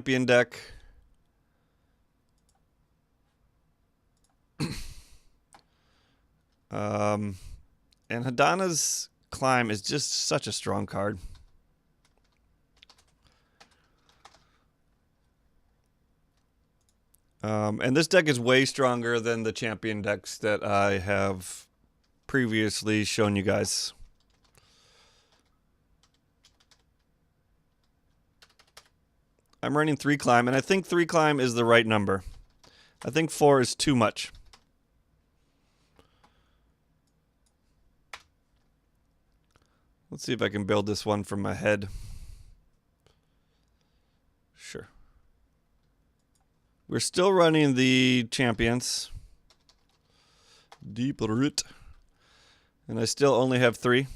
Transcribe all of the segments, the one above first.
champion deck. And Hadana's Climb is just such a strong card. And this deck is way stronger than the champion decks that I have previously shown you guys. I'm running 3 Climb, and I think 3 Climb is the right number. I think 4 is too much. Let's see if I can build this one from my head. Sure. We're still running the champions. Deep root. And I still only have 3.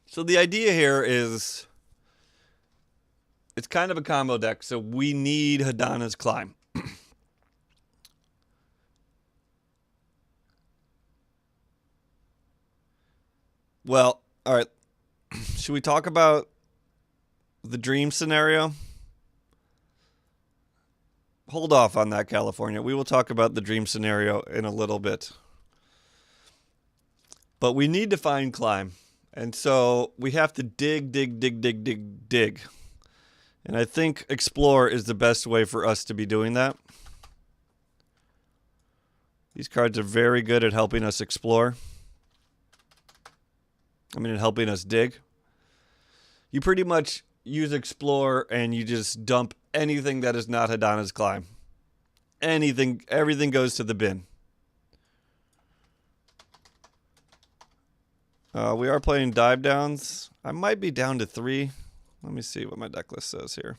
So the idea here is it's kind of a combo deck, so we need Hadana's Climb. Well, all right. Should we talk about the dream scenario? Hold off on that, California. We will talk about the dream scenario in a little bit. But we need to find Climb. And so we have to dig. And I think Explore is the best way for us to be doing that. These cards are very good at helping us explore. Helping us dig. You pretty much use Explore and you just dump anything that is not Hadana's Climb. Anything, everything goes to the bin. We are playing dive downs. I might be down to 3. Let me see what my deck list says here.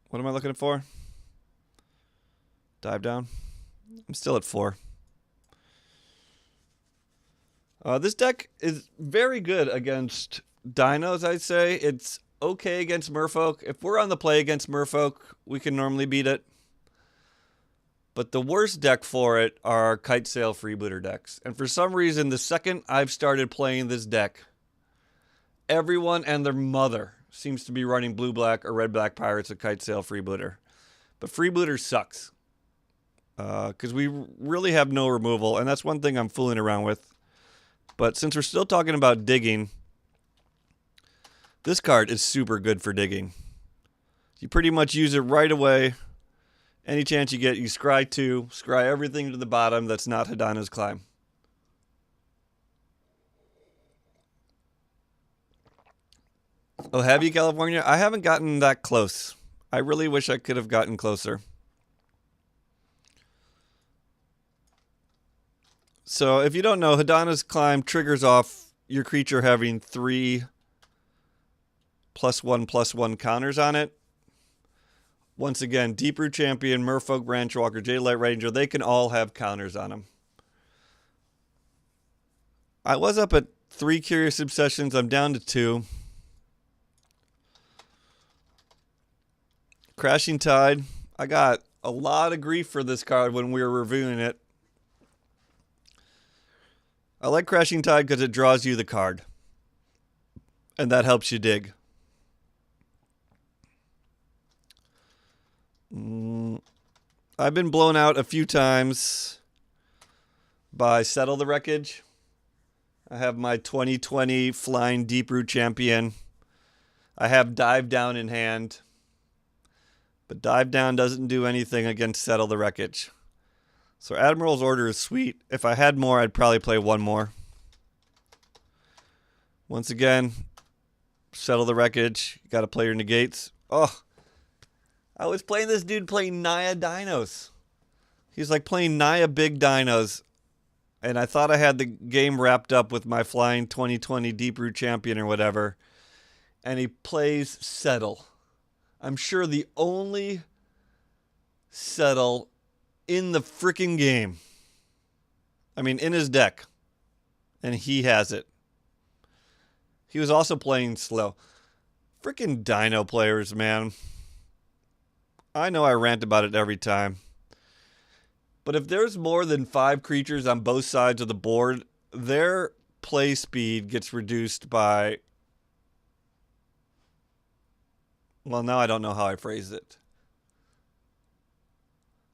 What am I looking for? Dive down. I'm still at 4. This deck is very good against dinos, I'd say. It's okay against Merfolk. If we're on the play against Merfolk, we can normally beat it. But the worst deck for it are Kitesail Freebooter decks. And for some reason, the second I've started playing this deck, everyone and their mother seems to be running blue-black or red-black Pirates of Kitesail Freebooter. But Freebooter sucks. Because we really have no removal, and that's one thing I'm fooling around with. But since we're still talking about digging, this card is super good for digging. You pretty much use it right away. Any chance you get, you scry 2, scry everything to the bottom that's not Hadana's Climb. Oh, have you, California? I haven't gotten that close. I really wish I could have gotten closer. So if you don't know, Hadana's Climb triggers off your creature having 3 +1/+1 counters on it. Once again, Deeproot Champion, Merfolk, Branchwalker, Jadelight Ranger, they can all have counters on them. I was up at 3 Curious Obsessions. I'm down to 2. Crashing Tide. I got a lot of grief for this card when we were reviewing it. I like Crashing Tide because it draws you the card. And that helps you dig. I've been blown out a few times by Settle the Wreckage. I have my 2020 Flying Deeproot Champion. I have Dive Down in hand. But Dive Down doesn't do anything against Settle the Wreckage. So Admiral's Order is sweet. If I had more, I'd probably play one more. Once again, Settle the Wreckage. You got to play your negates. Oh, I was playing this dude playing Naya Dinos. He's like playing Naya Big Dinos. And I thought I had the game wrapped up with my Flying 2020 Deeproot Champion or whatever. And he plays Settle. I'm sure the only Settle in the freaking game. I mean, in his deck. And he has it. He was also playing slow. Freaking Dino players, man. I know I rant about it every time. But if there's more than 5 creatures on both sides of the board, their play speed gets reduced by... Well, now I don't know how I phrase it.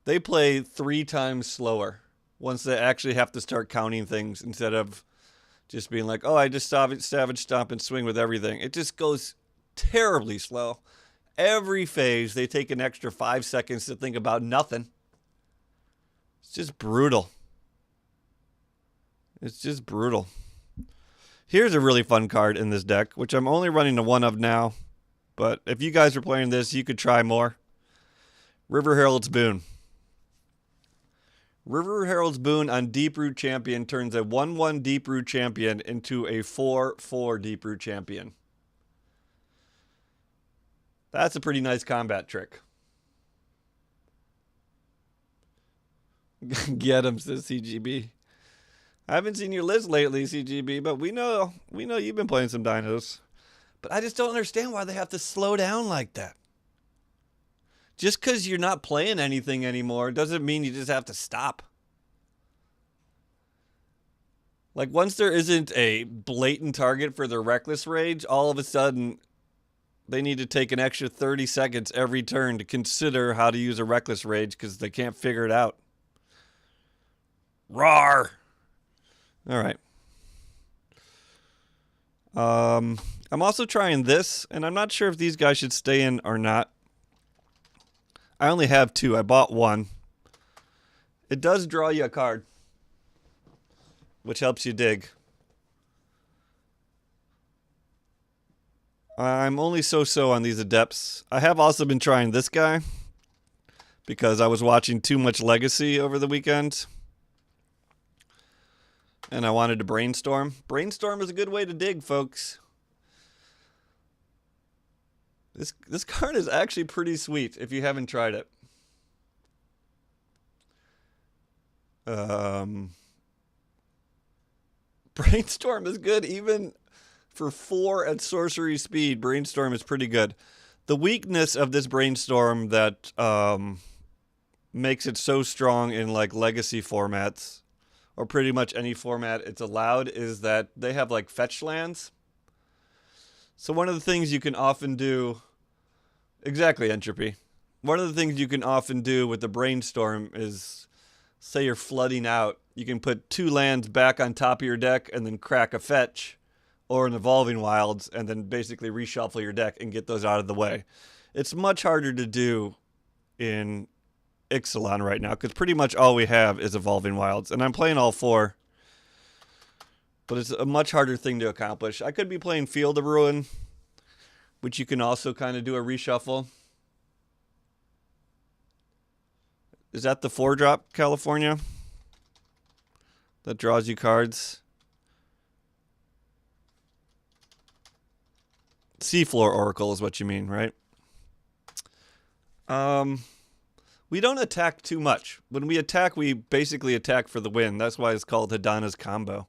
They play 3 times slower once they actually have to start counting things instead of just being like, oh, I just savage stomp and swing with everything. It just goes terribly slow. Every phase, they take an extra 5 seconds to think about nothing. It's just brutal. It's just brutal. Here's a really fun card in this deck, which I'm only running the one of now. But if you guys are playing this, you could try more. River Herald's Boon. River Herald's Boon on Deeproot Champion turns a 1/1 Deeproot Champion into a 4/4 Deeproot Champion. That's a pretty nice combat trick. Get him, says CGB. I haven't seen your list lately, CGB, but we know you've been playing some dinos. But I just don't understand why they have to slow down like that. Just because you're not playing anything anymore doesn't mean you just have to stop. Like, once there isn't a blatant target for their Reckless Rage, all of a sudden they need to take an extra 30 seconds every turn to consider how to use a Reckless Rage because they can't figure it out. Rawr! All right. I'm also trying this, and I'm not sure if these guys should stay in or not. I only have 2. I bought 1. It does draw you a card, which helps you dig. I'm only so-so on these Adepts. I have also been trying this guy because I was watching too much Legacy over the weekend. And I wanted to brainstorm. Brainstorm is a good way to dig, folks. This card is actually pretty sweet if you haven't tried it. Brainstorm is good even for 4 at sorcery speed. Brainstorm is pretty good. The weakness of this Brainstorm that makes it so strong in like legacy formats, or pretty much any format it's allowed, is that they have like fetch lands. So one of the things you can often do, exactly, Entropy. One of the things you can often do with the Brainstorm is, say you're flooding out, you can put 2 lands back on top of your deck and then crack a fetch or an Evolving Wilds and then basically reshuffle your deck and get those out of the way. It's much harder to do in Ixalan right now because pretty much all we have is Evolving Wilds, and I'm playing all 4, but it's a much harder thing to accomplish. I could be playing Field of Ruin, which you can also kind of do a reshuffle. Is that the 4-drop California that draws you cards? Seafloor Oracle is what you mean, right? We don't attack too much. When we attack, we basically attack for the win. That's why it's called Hadana's Combo.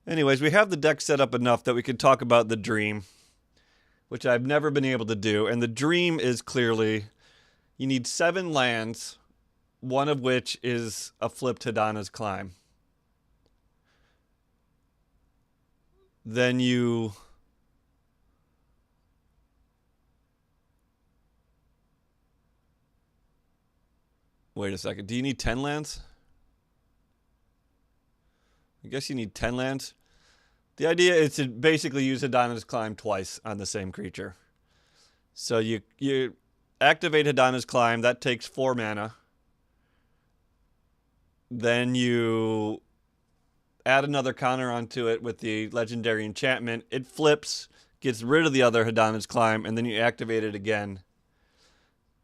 Anyways, we have the deck set up enough that we can talk about the Dream, which I've never been able to do. And the Dream is clearly, you need 7 lands, one of which is a flipped Hadana's Climb. Then you... Wait a second. Do you need 10 lands? I guess you need 10 lands. The idea is to basically use Hadana's Climb twice on the same creature. So you activate Hadana's Climb. That takes 4 mana. Then you add another counter onto it with the legendary enchantment. It flips, gets rid of the other Hadana's Climb, and then you activate it again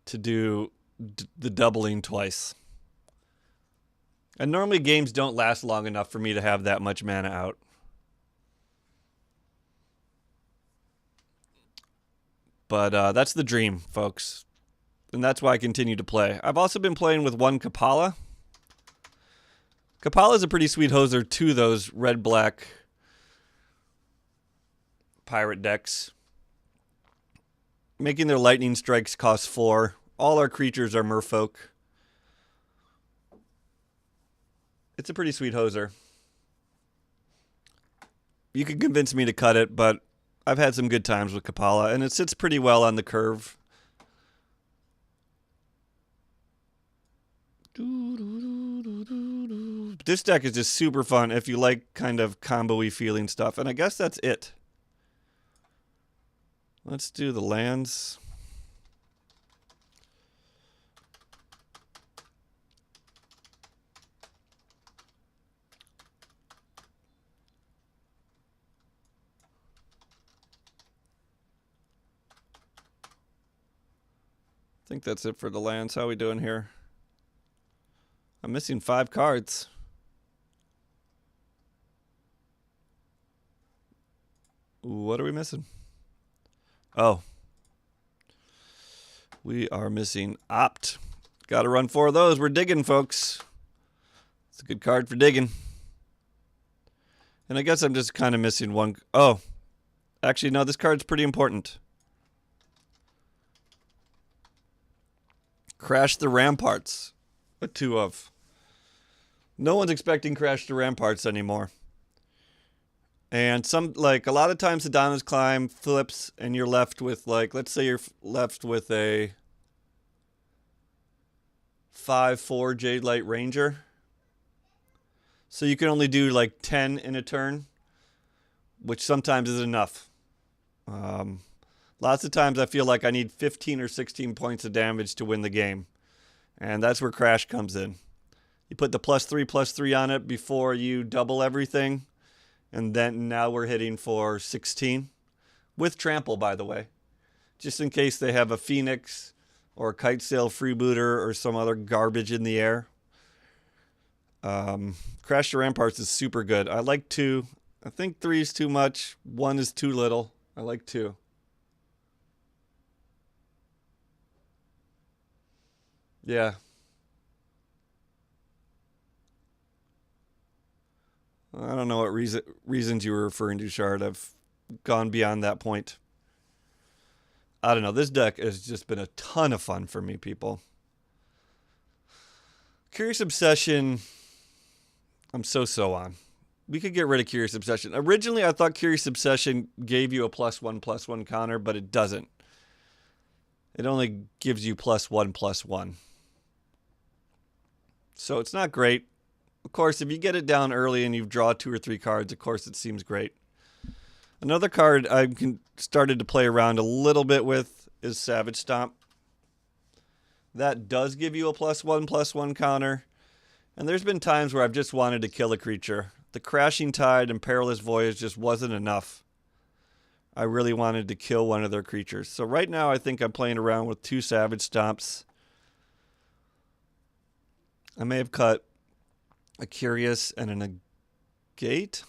to do the doubling twice. And normally games don't last long enough for me to have that much mana out. But that's the Dream, folks. And that's why I continue to play. I've also been playing with 1 Kapala. Kapala is a pretty sweet hoser to those red-black pirate decks. Making their lightning strikes cost 4. All our creatures are merfolk. It's a pretty sweet hoser. You can convince me to cut it, but I've had some good times with Kapala, and it sits pretty well on the curve. This deck is just super fun if you like kind of combo-y feeling stuff, and I guess that's it. Let's do the lands. I think that's it for the lands. How are we doing here? I'm missing 5 cards. What are we missing? Oh. We are missing Opt. Got to run 4 of those. We're digging, folks. It's a good card for digging. And I guess I'm just kind of missing one. Oh. Actually, no, this card's pretty important. Crash the Ramparts. A 2 of. No one's expecting Crash the Ramparts anymore. And a lot of times the Donna's Climb flips and you're left with let's say you're left with a 5/4 Jadelight Ranger. So you can only do 10 in a turn, which sometimes is enough. Lots of times I feel like I need 15 or 16 points of damage to win the game. And that's where Crash comes in. You put the +3/+3 on it before you double everything. And then now we're hitting for 16. With Trample, by the way. Just in case they have a Phoenix or a Kite Sail Freebooter or some other garbage in the air. Crash the Ramparts is super good. I like 2. I think 3 is too much. 1 is too little. I like 2. Yeah. I don't know what reasons you were referring to, Shard. I've gone beyond that point. I don't know. This deck has just been a ton of fun for me, people. Curious Obsession, I'm so on. We could get rid of Curious Obsession. Originally, I thought Curious Obsession gave you a +1/+1 counter, but it doesn't. It only gives you +1/+1. So it's not great. Of course, if you get it down early and you draw 2 or 3 cards, of course it seems great. Another card I started to play around a little bit with is Savage Stomp. That does give you a +1/+1 counter. And there's been times where I've just wanted to kill a creature. The Crashing Tide and Perilous Voyage just wasn't enough. I really wanted to kill one of their creatures. So right now I think I'm playing around with 2 Savage Stomps. I may have cut a Curious and a Negate.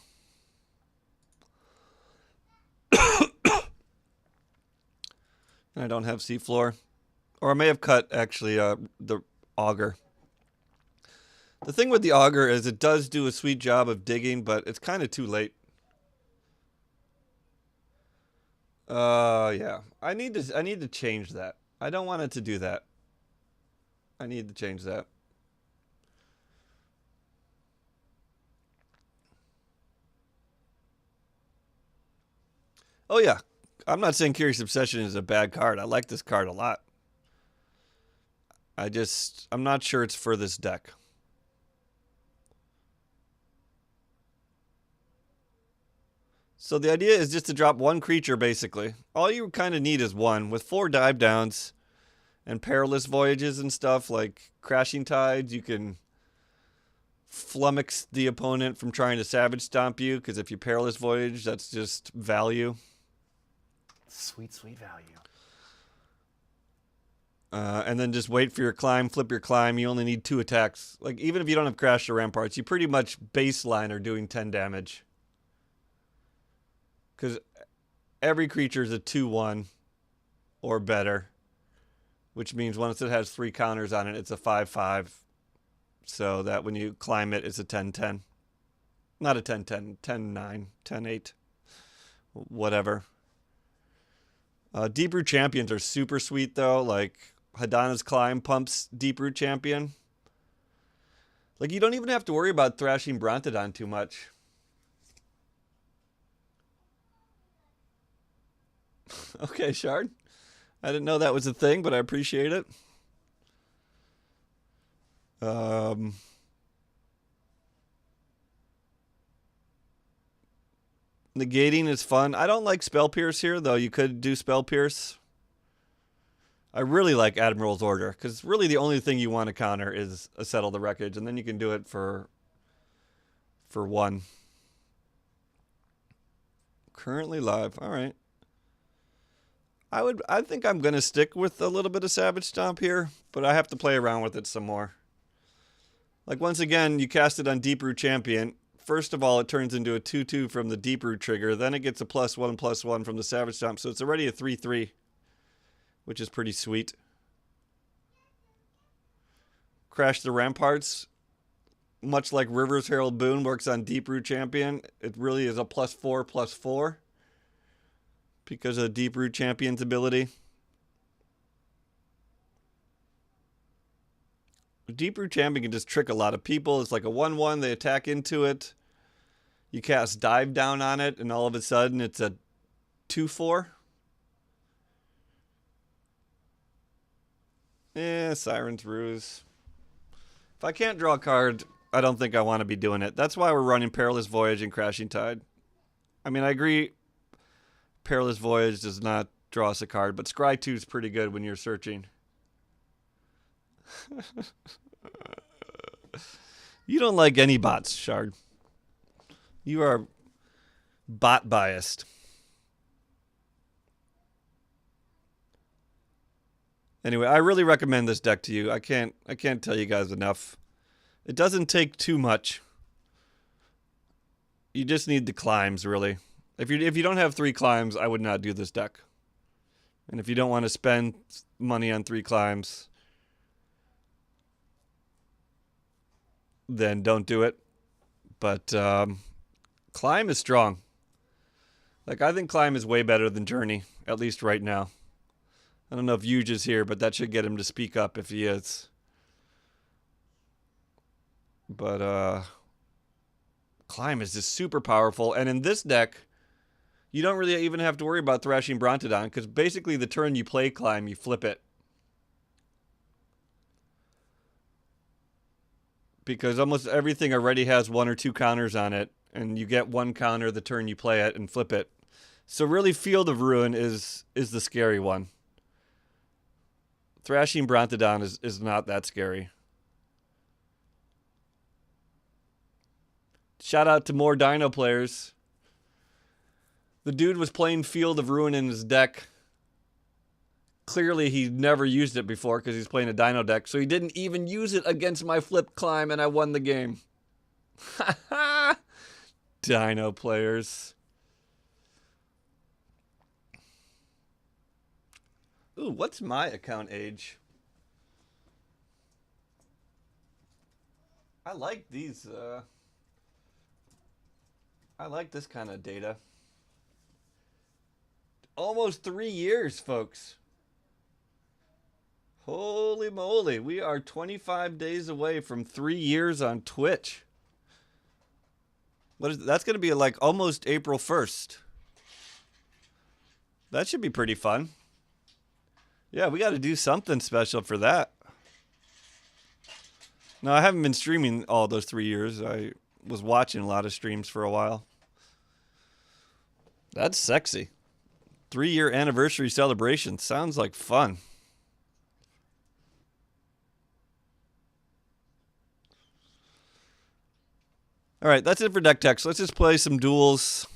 And I don't have Seafloor. Or I may have cut, actually, the Augur. The thing with the Augur is it does do a sweet job of digging, but it's kind of too late. Yeah. I need to change that. I don't want it to do that. I need to change that. Oh, yeah. I'm not saying Curious Obsession is a bad card. I like this card a lot. I'm not sure it's for this deck. So the idea is just to drop 1 creature, basically. All you kind of need is 1. With 4 dive downs and Perilous Voyages and stuff, like Crashing Tides, you can flummox the opponent from trying to Savage Stomp you, because if you Perilous Voyage, that's just value. Sweet value. And then just wait for your climb, flip your climb. You only need 2 attacks. Like, even if you don't have Crash the Ramparts, you pretty much baseline are doing 10 damage. Because every creature is a 2/1 or better. Which means once it has 3 counters on it, it's a 5/5. So that when you climb it, it's a 10/10. Not a 10/10, 10/9, 10/8. whatever. Deep Root Champions are super sweet, though. Like, Hadana's Climb pumps Deep Root Champion. Like, you don't even have to worry about thrashing Brontodon too much. Okay, Shard. I didn't know that was a thing, but I appreciate it. Negating is fun. I don't like Spell Pierce here, though. You could do Spell Pierce. I really like Admiral's Order, because really the only thing you want to counter is a Settle the Wreckage, and then you can do it for one. Currently live. All right. I think I'm going to stick with a little bit of Savage Stomp here, but I have to play around with it some more. Like, once again, you cast it on Deep Root Champion. First of all, it turns into a 2/2 from the Deep Root trigger. Then it gets a +1/+1 from the Savage Stomp. So it's already a 3/3, which is pretty sweet. Crash the Ramparts. Much like River's Herald Boon works on Deep Root Champion, it really is a +4/+4 because of Deep Root Champion's ability. Deep Root Champion can just trick a lot of people. It's like a 1/1. They attack into it. You cast Dive Down on it, and all of a sudden it's a 2/4. Siren's Ruse. If I can't draw a card, I don't think I want to be doing it. That's why we're running Perilous Voyage and Crashing Tide. I mean, I agree Perilous Voyage does not draw us a card, but Scry 2 is pretty good when you're searching. You don't like any bots, Shard. You are bot biased. Anyway, I really recommend this deck to you. I can't tell you guys enough. It doesn't take too much. You just need the climbs, really. If you don't have 3 climbs, I would not do this deck. And if you don't want to spend money on 3 climbs, then don't do it. But Climb is strong. Like, I think Climb is way better than Journey, at least right now. I don't know if Yuge is here, but that should get him to speak up if he is. But Climb is just super powerful. And in this deck, you don't really even have to worry about thrashing Brontodon, because basically the turn you play Climb, you flip it. Because almost everything already has 1 or 2 counters on it, and you get 1 counter the turn you play it and flip it. So really, Field of Ruin is the scary one. Thrashing Brontodon is not that scary. Shout out to more Dino players. The dude was playing Field of Ruin in his deck. Clearly, he never used it before because he's playing a Dino deck, so he didn't even use it against my flip Climb, and I won the game. Dino players. Ooh, what's my account age? I like these. I like this kind of data. Almost 3 years, folks. Holy moly, we are 25 days away from 3 years on Twitch. That's going to be like almost April 1st. That should be pretty fun. Yeah, we got to do something special for that. No, I haven't been streaming all those 3 years. I was watching a lot of streams for a while. That's sexy. 3-year anniversary celebration. Sounds like fun. All right, that's it for deck techs. Let's just play some duels.